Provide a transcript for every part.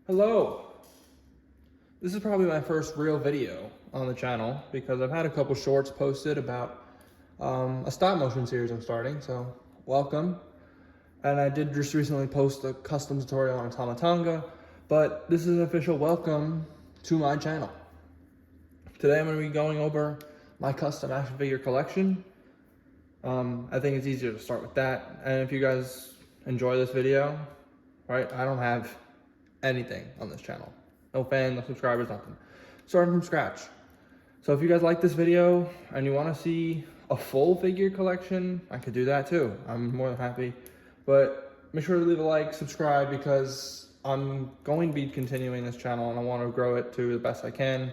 Hello! This is probably my first real video on the channel because I've had a couple shorts posted about a stop motion series I'm starting, so welcome. And I did just recently post a custom tutorial on Tamatanga, but this is an official welcome to my channel. Today I'm going to be going over my custom action figure collection. I think it's easier to start with that, and if you guys enjoy this video, right, I don't have anything on this channel. No fans, no subscribers, nothing. Starting from scratch. So if you guys like this video and you want to see a full figure collection, I could do that too. I'm more than happy. But make sure to leave a like, subscribe, because I'm going to be continuing this channel and I want to grow it to the best I can.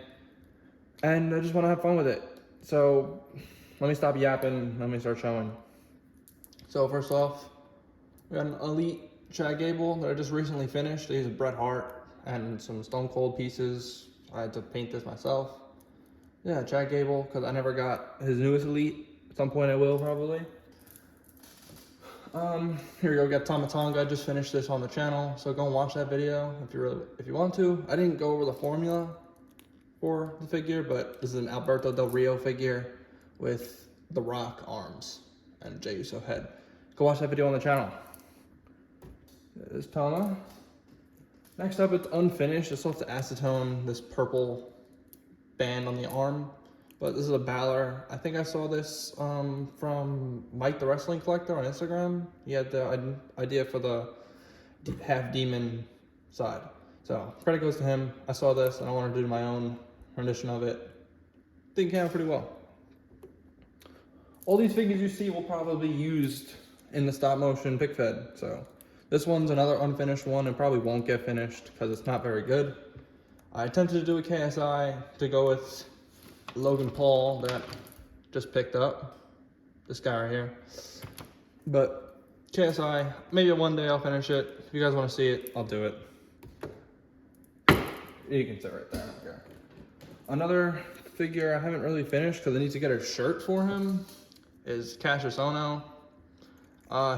And I just want to have fun with it. So let me stop yapping, let me start showing. So first off, we got an Elite Chad Gable that I just recently finished. I used Bret Hart and some Stone Cold pieces. I had to paint this myself. Yeah, Chad Gable, because I never got his newest Elite. At some point I will, probably. Here we go, we got Tamatanga. I just finished this on the channel, so go and watch that video if you want to. I didn't go over the formula for the figure, but this is an Alberto Del Rio figure with The Rock arms and Jey Uso head. Go watch that video on the channel. There's Tama. Next up, it's unfinished. It's supposed to acetone this purple band on the arm, but this is a Balor. I think I saw this from Mike the Wrestling Collector on Instagram. He had the idea for the half demon side. So credit goes to him. I saw this and I want to do my own rendition of it. I think it came out pretty well. All these figures you see will probably be used in the stop motion pick fed. So this one's another unfinished one and probably won't get finished because it's not very good. I attempted to do a KSI to go with Logan Paul that just picked up. This guy right here. But KSI, maybe one day I'll finish it. If you guys want to see it, I'll do it. You can sit right there, I don't care. Another figure I haven't really finished because I need to get a shirt for him is Cassius Ohno.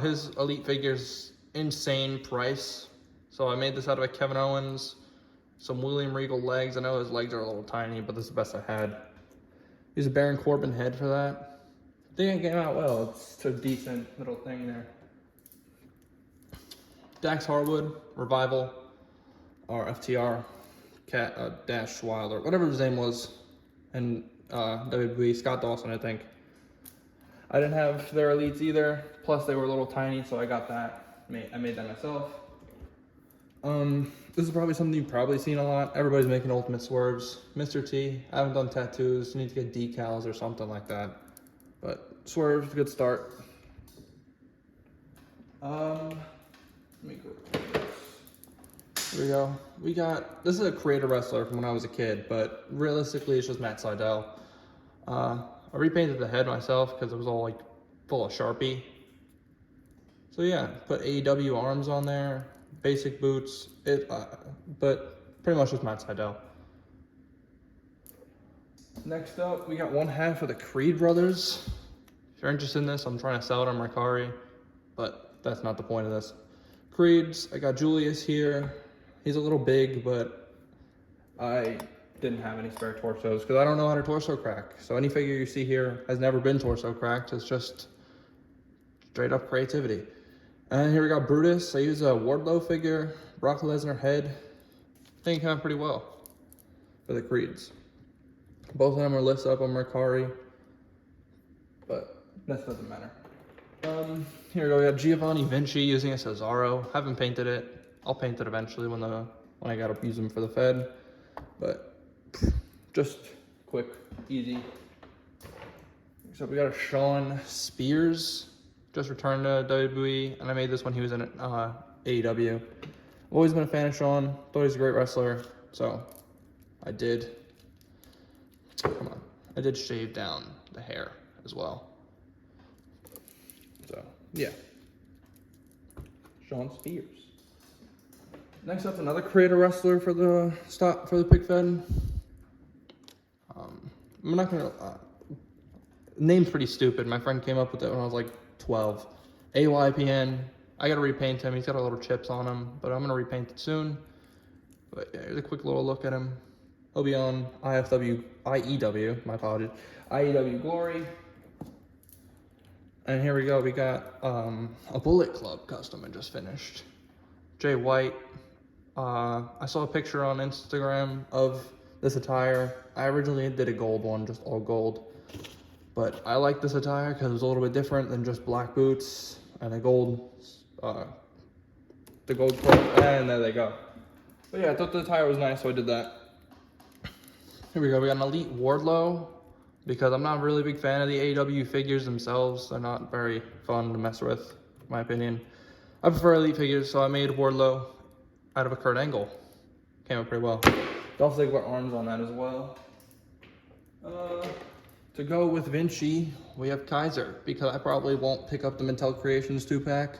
His Elite figure's insane price. So I made this out of a Kevin Owens, some William Regal legs. I know his legs are a little tiny, but this is the best I had. Use a Baron Corbin head for that. I think it came out well. It's a decent little thing there. Dax Harwood, Revival, or FTR, Dash Wilder, whatever his name was, and WWE, Scott Dawson, I think. I didn't have their Elites either, plus they were a little tiny, so I got that. I made that myself. This is probably something you've probably seen a lot. Everybody's making Ultimate Swerves. Mr. T, I haven't done tattoos, need to get decals or something like that. But Swerve's a good start. Let me go. Here we go. This is a creator wrestler from when I was a kid, but realistically it's just Matt Sydal. I repainted the head myself because it was all like full of Sharpie. So yeah, put AEW arms on there, basic boots, but pretty much just Matt Sydal. Next up, we got one half of the Creed brothers. If you're interested in this, I'm trying to sell it on Mercari, but that's not the point of this. Creeds, I got Julius here. He's a little big, but I didn't have any spare torsos because I don't know how to torso crack. So any figure you see here has never been torso cracked. It's just straight up creativity. And here we got Brutus. I use a Wardlow figure, Brock Lesnar head. I think it came out pretty well for the Creeds. Both of them are listed up on Mercari, but that doesn't matter. Here we go. We got Giovanni Vinci using a Cesaro. Haven't painted it. I'll paint it eventually when I gotta use them for the Fed. But just quick, easy. So we got a Shawn Spears, just returned to WWE, and I made this when he was in AEW. Always been a fan of Shawn, thought he was a great wrestler, so I did shave down the hair as well. So yeah, Shawn Spears. Next up, another creator wrestler for the pick fed. I'm not gonna. Name's pretty stupid. My friend came up with it when I was like 12. AYPN. I gotta repaint him. He's got a little chips on him, but I'm gonna repaint it soon. But yeah, here's a quick little look at him. He'll be on IEW, my apologies, IEW Glory. And here we go, we got a Bullet Club custom I just finished. Jay White. I saw a picture on Instagram of this attire. I originally did a gold one, just all gold. But I like this attire because it was a little bit different than just black boots and a gold, the gold coat, and there they go. But yeah, I thought the attire was nice, so I did that. Here we go, we got an Elite Wardlow, because I'm not a really big fan of the AEW figures themselves. They're not very fun to mess with, in my opinion. I prefer Elite figures, so I made Wardlow out of a Kurt Angle. Came out pretty well. Dolph Ziggler arms on that as well. To go with Vinci, we have Kaiser, because I probably won't pick up the Mattel Creations 2-pack.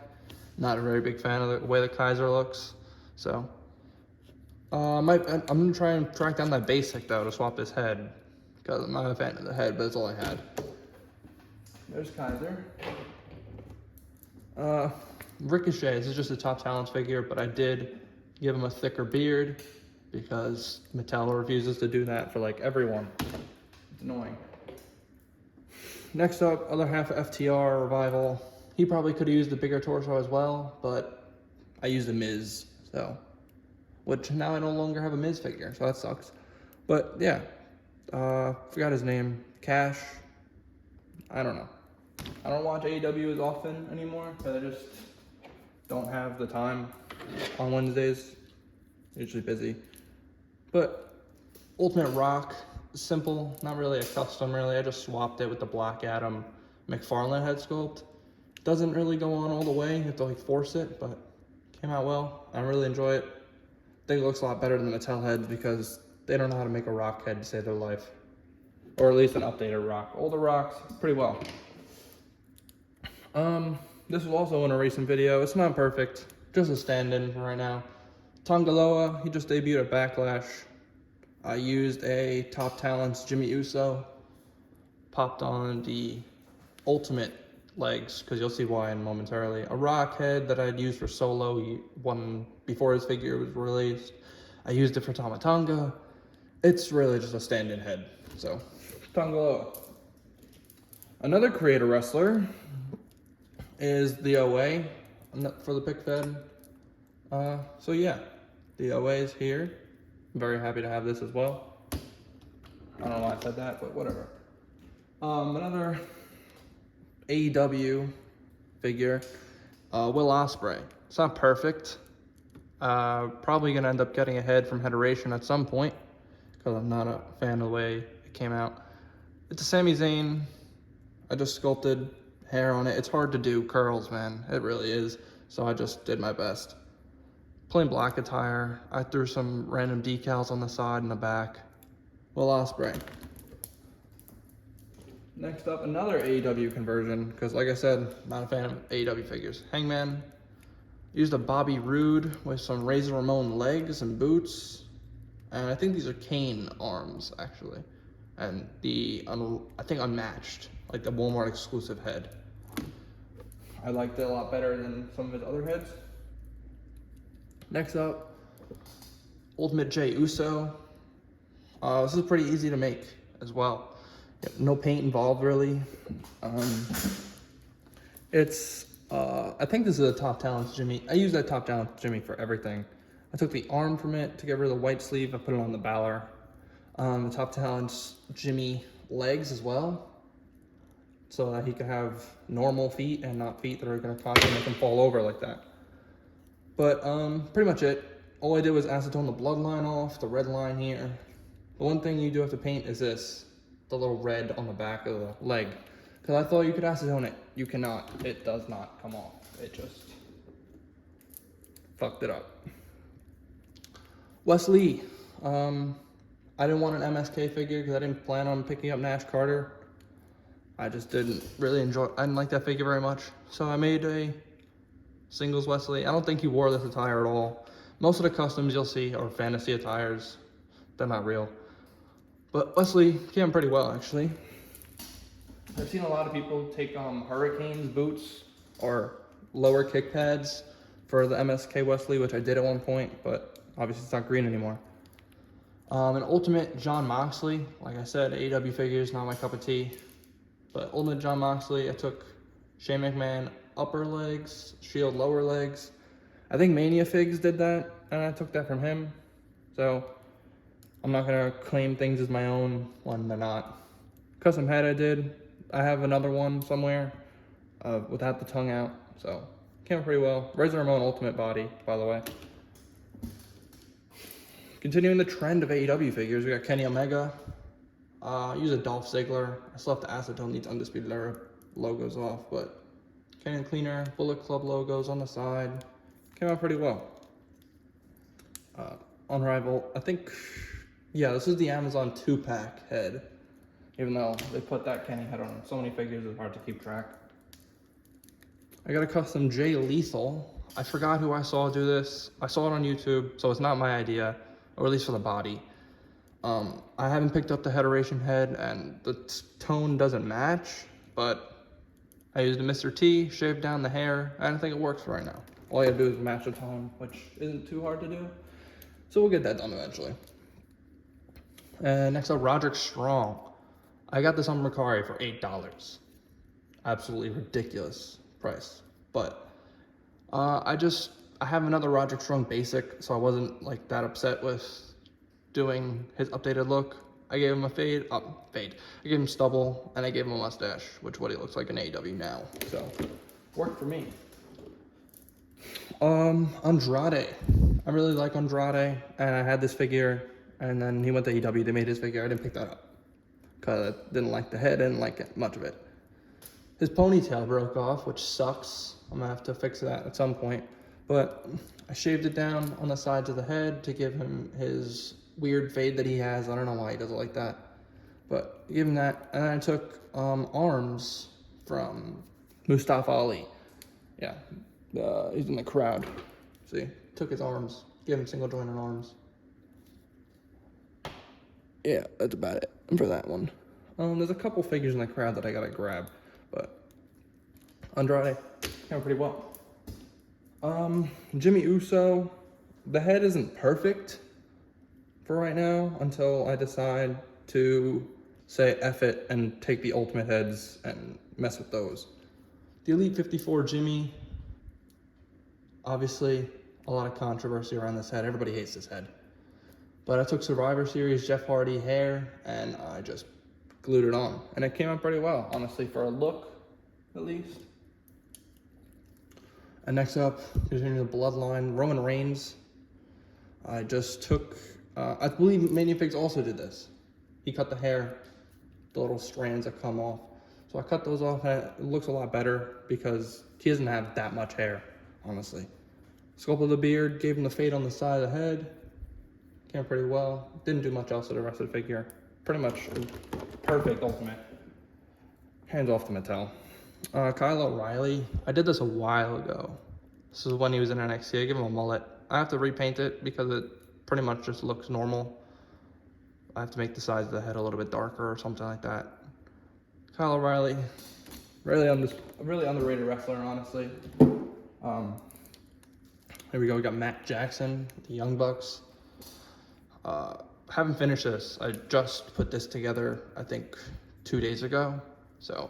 Not a very big fan of the way the Kaiser looks, so. I'm gonna try and track down that basic though to swap his head, because I'm not a fan of the head, but that's all I had. There's Kaiser. Ricochet, this is just a Top Talents figure, but I did give him a thicker beard because Mattel refuses to do that for like everyone. It's annoying. Next up, other half of FTR Revival. He probably could have used a bigger torso as well, but I used a Miz, so. Which now I no longer have a Miz figure, so that sucks. But yeah, forgot his name. Cash. I don't know. I don't watch AEW as often anymore because I just don't have the time on Wednesdays. Usually busy. But Ultimate Rock, simple, not really a custom really. I just swapped it with the Black Adam McFarlane head sculpt. Doesn't really go on all the way. You have to like force it, but came out well. I really enjoy it. I think it looks a lot better than the Mattel heads because they don't know how to make a Rock head to save their life. Or at least an updated Rock. Older Rocks, pretty well. This was also in a recent video. It's not perfect, just a stand-in for right now. Tongaloa, he just debuted at Backlash. I used a Top Talents Jimmy Uso. Popped on the Ultimate legs, because you'll see why in momentarily. A Rock head that I'd used for Solo, one before his figure was released. I used it for Tama Tonga. It's really just a stand-in head, so. Tongaloa. Another creator wrestler is the OA for the pick fed. So yeah, the OA is here. I'm very happy to have this as well. I don't know why I said that, but whatever. Another AEW figure, Will Ospreay. It's not perfect. Probably gonna end up getting a head from Federation at some point because I'm not a fan of the way it came out. It's a Sami Zayn. I just sculpted hair on it. It's hard to do curls, man. It really is. So I just did my best. Plain black attire. I threw some random decals on the side and the back. Will Ospreay. Next up, another AEW conversion, because like I said, not a fan of AEW figures. Hangman. Used a Bobby Roode with some Razor Ramon legs and boots. And I think these are Kane arms, actually. And I think unmatched, like the Walmart exclusive head. I liked it a lot better than some of his other heads. Next up, Ultimate Jey Uso. This is pretty easy to make as well. No paint involved really. I think this is a Top Talents Jimmy. I use that Top Talents Jimmy for everything. I took the arm from it to get rid of the white sleeve. I put it on the Balor. The Top Talents Jimmy legs as well, so that he could have normal feet and not feet that are going to constantly make him fall over like that. But pretty much it. All I did was acetone the bloodline off, the red line here. The one thing you do have to paint is this, the little red on the back of the leg. Because I thought you could acetone it. You cannot. It does not come off. It just fucked it up. Wes Lee. I didn't want an MSK figure because I didn't plan on picking up Nash Carter. I just didn't really enjoy, I didn't like that figure very much. So I made a singles Wes Lee. I don't think he wore this attire at all. Most of the customs you'll see are fantasy attires. They're not real. But Wes Lee came pretty well, actually. I've seen a lot of people take Hurricanes boots or lower kick pads for the MSK Wes Lee, which I did at one point, but obviously it's not green anymore. An Ultimate Jon Moxley. Like I said, AEW figures, not my cup of tea. But Ultimate Jon Moxley, I took Shane McMahon upper legs, Shield lower legs. I think Mania Figs did that, and I took that from him. So I'm not gonna claim things as my own when they're not. Custom head I did. I have another one somewhere without the tongue out. So came out pretty well. Razor Ramon Ultimate body, by the way. Continuing the trend of AEW figures, we got Kenny Omega. Use a Dolph Ziggler. I still have the Acetone Needs Undisputed Era logos off, but Canyon Cleaner, Bullet Club logos on the side. Came out pretty well. Unrivaled, I think, yeah, this is the Amazon 2-pack head. Even though they put that Kenny head on so many figures, it's hard to keep track. I got a custom Jay Lethal. I forgot who I saw do this. I saw it on YouTube, so it's not my idea, or at least for the body. I haven't picked up the Heteration head, and the tone doesn't match, but I used a Mr. T, shaved down the hair, and I think it works for right now. All you have to do is match the tone, which isn't too hard to do. So we'll get that done eventually. And next up, Roderick Strong. I got this on Mercari for $8. Absolutely ridiculous price. But I have another Roderick Strong basic, so I wasn't like that upset with doing his updated look. I gave him a fade. I gave him stubble, and I gave him a mustache, which is what he looks like in AEW now. So worked for me. Andrade. I really like Andrade, and I had this figure, and then he went to AEW, they made his figure. I didn't pick that up because I didn't like the head, I didn't like much of it. His ponytail broke off, which sucks. I'm gonna have to fix that at some point. But I shaved it down on the sides of the head to give him his weird fade that he has. I don't know why he does it like that, but give him that. And then I took arms from Mustafa Ali. Yeah, he's in the crowd. See, took his arms, gave him single jointed arms. Yeah, that's about it for that one. There's a couple figures in the crowd that I gotta grab, but Andrade came pretty well. Jimmy Uso, the head isn't perfect for right now until I decide to say F it and take the Ultimate heads and mess with those. The Elite 54 Jimmy, obviously a lot of controversy around this head. Everybody hates this head. But I took Survivor Series Jeff Hardy hair and I just glued it on. And it came out pretty well, honestly, for a look, at least. And next up, continuing the Bloodline, Roman Reigns. I just took, I believe Maniafigs also did this. He cut the hair, the little strands that come off. So I cut those off and it looks a lot better because he doesn't have that much hair, honestly. Sculpted the beard, gave him the fade on the side of the head. Came out pretty well. Didn't do much else to the rest of the figure. Pretty much perfect Ultimate. Hands off to Mattel. Kyle O'Reilly. I did this a while ago. This is when he was in NXT. I gave him a mullet. I have to repaint it because it pretty much just looks normal. I have to make the size of the head a little bit darker or something like that. Kyle O'Reilly, really underrated wrestler, honestly. Here we go. We got Matt Jackson, the Young Bucks. Haven't finished this. I just put this together, I think, 2 days ago. So,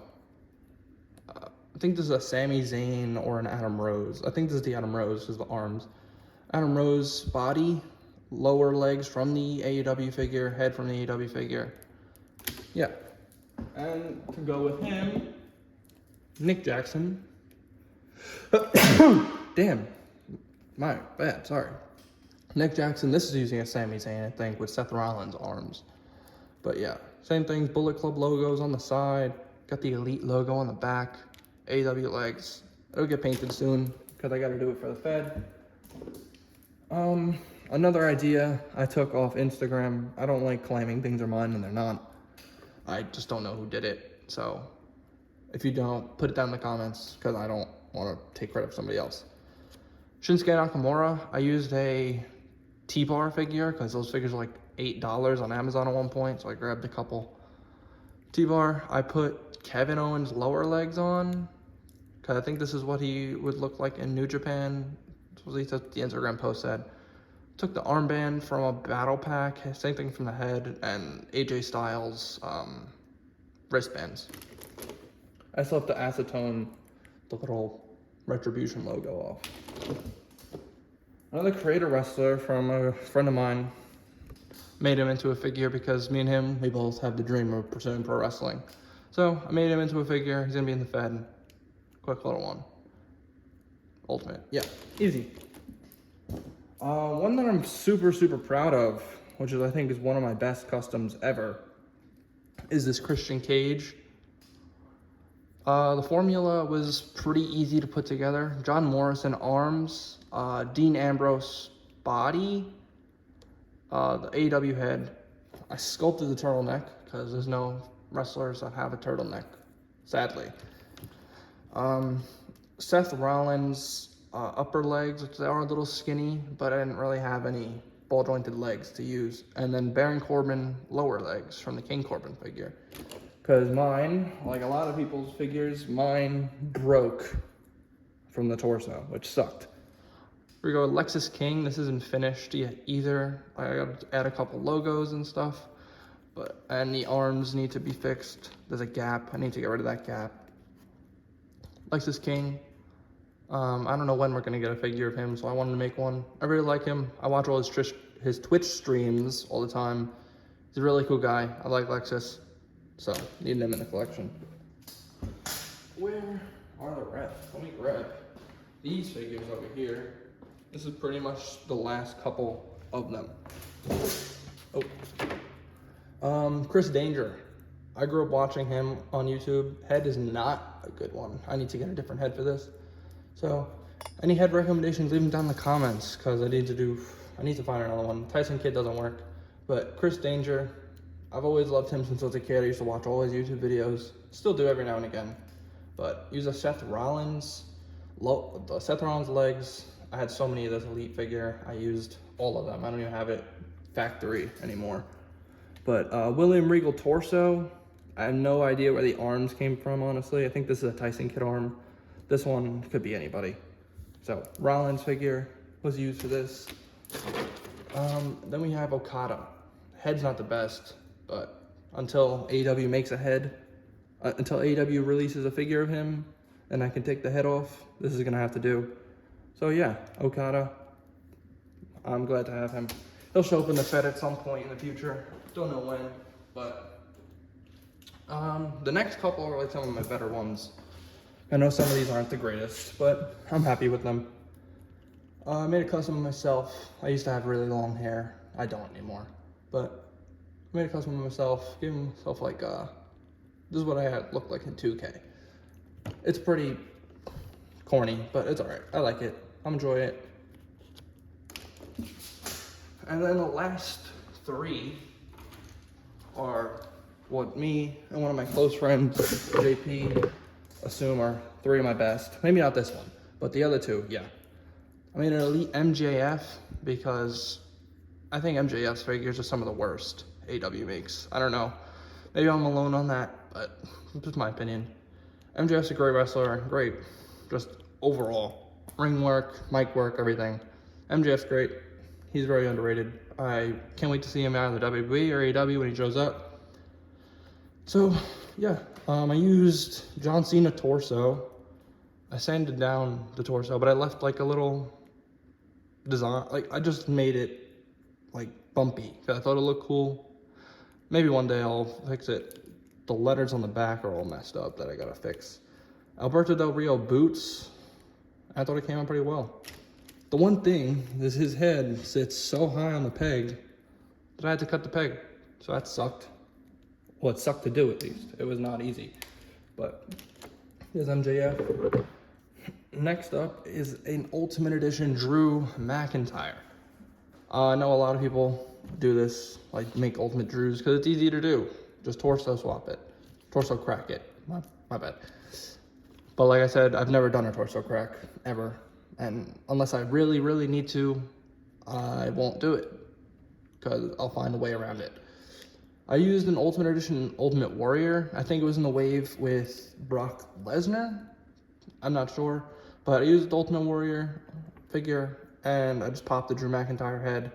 I think this is a Sami Zayn or an Adam Rose. I think this is the Adam Rose, this is the arms. Adam Rose body, lower legs from the AEW figure, head from the AEW figure. Yeah. And to go with him, Nick Jackson. Damn. My bad, sorry. Nick Jackson, this is using a Sami Zayn, I think, with Seth Rollins' arms. But yeah, same thing, Bullet Club logos on the side, got the Elite logo on the back, AEW legs. It'll get painted soon, because I gotta do it for the Fed. Another idea I took off Instagram. I don't like claiming things are mine and they're not. I just don't know who did it. So if you don't, put it down in the comments, because I don't want to take credit for somebody else. Shinsuke Nakamura, I used a T-Bar figure because those figures are like $8 on Amazon at one point, so I grabbed a couple. T-Bar, I put Kevin Owens' lower legs on because I think this is what he would look like in New Japan. At least that's what the Instagram post said. Took the armband from a battle pack, same thing from the head, and AJ Styles wristbands. I still have to acetone the little Retribution logo off. Another creator wrestler from a friend of mine, made him into a figure because me and him, we both have the dream of pursuing pro wrestling. So I made him into a figure. He's gonna be in the Fed. Quick little one. Ultimate. Yeah, easy. One that I'm super, super proud of, which is I think is one of my best customs ever, is this Christian Cage. The formula was pretty easy to put together. John Morrison arms, Dean Ambrose body, the AEW head. I sculpted the turtleneck because there's no wrestlers that have a turtleneck, sadly. Seth Rollins upper legs, which they are a little skinny, but I didn't really have any ball jointed legs to use. And then Baron Corbin lower legs from the King Corbin figure. Because mine, like a lot of people's figures, mine broke from the torso, which sucked. Here we go, Lexus King. This isn't finished yet either. I got to add a couple logos and stuff, and the arms need to be fixed. There's a gap. I need to get rid of that gap. Lexus King. I don't know when we're gonna get a figure of him, so I wanted to make one. I really like him. I watch all his Twitch streams all the time. He's a really cool guy. I like Lexus, so need him in the collection. Where are the reps? Let me grab these figures over here. This is pretty much the last couple of them. Chris Danger. I grew up watching him on YouTube. Head is not a good one. I need to get a different head for this. So, any head recommendations, leave them down in the comments, because I need to find another one. Tyson Kidd doesn't work, but Chris Danger, I've always loved him since I was a kid. I used to watch all his YouTube videos, still do every now and again. But use a Seth Rollins, the Seth Rollins legs. I had so many of this Elite figure. I used all of them. I don't even have it factory anymore. But William Regal torso, I have no idea where the arms came from, honestly. I think this is a Tyson Kidd arm. This one could be anybody. So Rollins figure was used for this. Then we have Okada. Head's not the best, but until AEW makes a head, until AEW releases a figure of him and I can take the head off, this is gonna have to do. So yeah, Okada. I'm glad to have him. He'll show up in the Fed at some point in the future. Don't know when, but the next couple are like some of my better ones. I know some of these aren't the greatest, but I'm happy with them. I made a custom of myself. I used to have really long hair. I don't anymore, but I made a custom of myself. Gave myself like, this is what I had looked like in 2K. It's pretty corny, but it's all right. I like it. I enjoy it. And then the last three are what me and one of my close friends, JP, assume are three of my best. Maybe not this one, but the other two, yeah. I made an Elite MJF because I think MJF's figures are some of the worst AEW makes. I don't know. Maybe I'm alone on that, but it's just my opinion. MJF's a great wrestler, great, just overall. Ring work, mic work, everything. MJF's great. He's very underrated. I can't wait to see him out of the WWE or AEW when he shows up. So, yeah, I used John Cena torso. I sanded down the torso, but I left like a little design. Like, I just made it like bumpy because I thought it looked cool. Maybe one day I'll fix it. The letters on the back are all messed up that I gotta fix. Alberto Del Rio boots. I thought it came out pretty well. The one thing is his head sits so high on the peg that I had to cut the peg. So that sucked. Well, it sucked to do at least. It was not easy. But here's MJF. Next up is an Ultimate Edition Drew McIntyre. I know a lot of people do this, like make Ultimate Drews, because it's easy to do. Just torso swap it. Torso crack it. My bad. But like I said, I've never done a torso crack, ever. And unless I really, really need to, I won't do it, because I'll find a way around it. I used an Ultimate Edition Ultimate Warrior. I think it was in the wave with Brock Lesnar. I'm not sure. But I used the Ultimate Warrior figure, and I just popped the Drew McIntyre head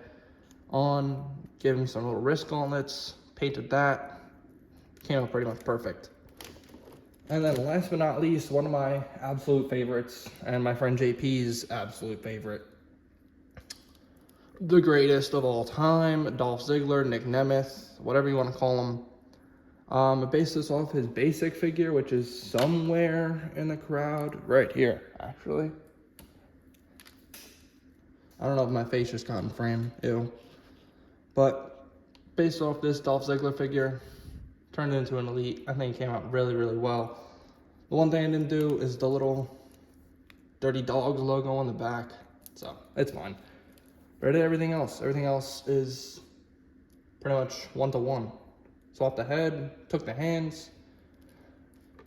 on, gave him some little wrist gauntlets, painted that, came out pretty much perfect. And then last but not least, one of my absolute favorites, and my friend JP's absolute favorite, the greatest of all time, Dolph Ziggler, Nick Nemeth, whatever you want to call him. I based this off his basic figure, which is somewhere in the crowd, right here, actually. I don't know if my face just got in frame, ew. But based off this Dolph Ziggler figure, turned it into an Elite. I think it came out really, really well. The one thing I didn't do is the little Dirty Dogs logo on the back, so it's fine. But I did everything else. Everything else is pretty much one-to-one. Swapped the head, took the hands,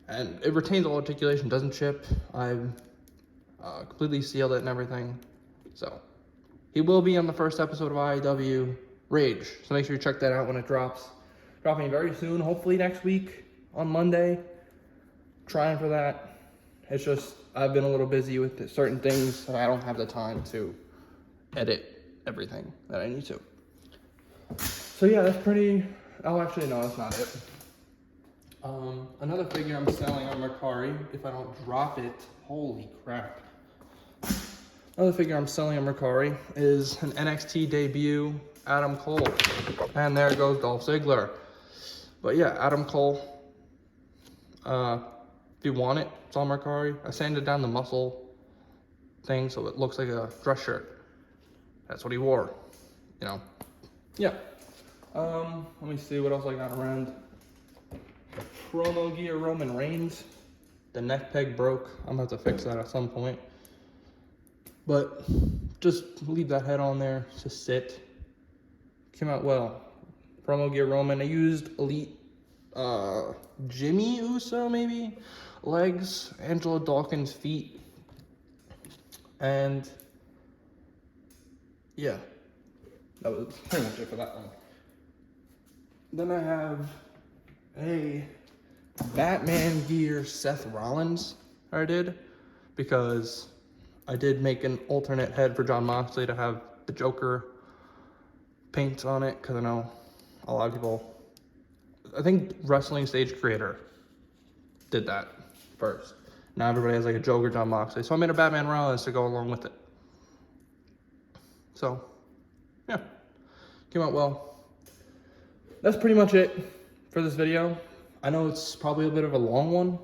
and it retains all articulation, doesn't chip. I completely sealed it and everything. So he will be on the first episode of IAW Rage, so make sure you check that out when it drops. Dropping very soon, hopefully next week on Monday. Trying for that. It's just I've been a little busy with certain things and I don't have the time to edit everything that I need to. So yeah, that's pretty. Oh, actually, no, that's not it. Another figure I'm selling on Mercari, if I don't drop it, holy crap. Another figure I'm selling on Mercari is an NXT debut, Adam Cole. And there goes Dolph Ziggler. But yeah, Adam Cole, if you want it, it's on Mercari. I sanded down the muscle thing so it looks like a dress shirt. That's what he wore, you know. Yeah. Let me see what else I got around. Promo gear Roman Reigns. The neck peg broke. I'm gonna have to fix that at some point. But just leave that head on there, just sit. Came out well. Promo gear Roman. I used Elite Jimmy Uso maybe? Legs, Angelo Dawkins feet. And yeah, that was pretty much it for that one. Then I have a Batman gear Seth Rollins I did, because I did make an alternate head for Jon Moxley to have the Joker paint on it, because I know a lot of people, I think Wrestling Stage Creator did that first. Now everybody has like a Joker Jon Moxley, so I made a Batman Rollins to go along with it. So yeah, came out well. That's pretty much it for this video. I know it's probably a bit of a long one,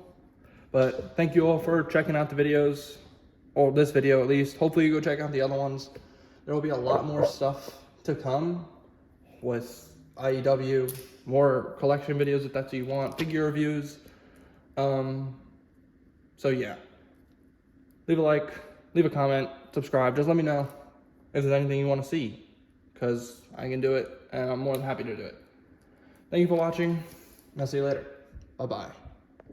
but thank you all for checking out the videos, or this video at least. Hopefully you go check out the other ones. There will be a lot more stuff to come with IEW, more collection videos if that's what you want, figure reviews. So yeah, leave a like, leave a comment, subscribe. Just let me know if there's anything you want to see, because I can do it and I'm more than happy to do it. Thank you for watching, and I'll see you later. Bye-bye.